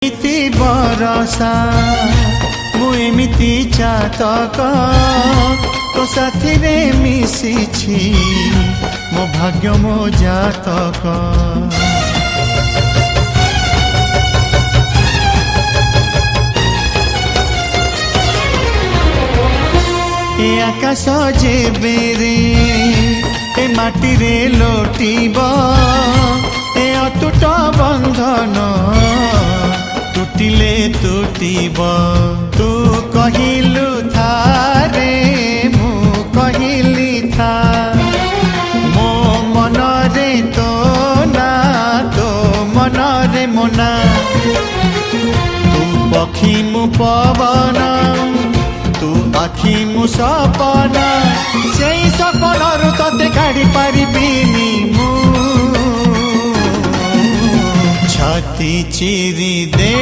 इति बरसा मु एमिति चातक तो साथी रे मिशिछि मो भाग्य मो जातक। ए आकाश जेबेरे ए माटी रे लोटिब ए अटूट बंधन टूटिले टूटिब। तू कहिलु था रे मु कहिली था मो मन रे तो ना तो मन रे मोना। तू पक्षी मु पवन तू आखि मु सपन से सपन रु तते काढ़ी पारिबिनी मु छाती चिरी दे।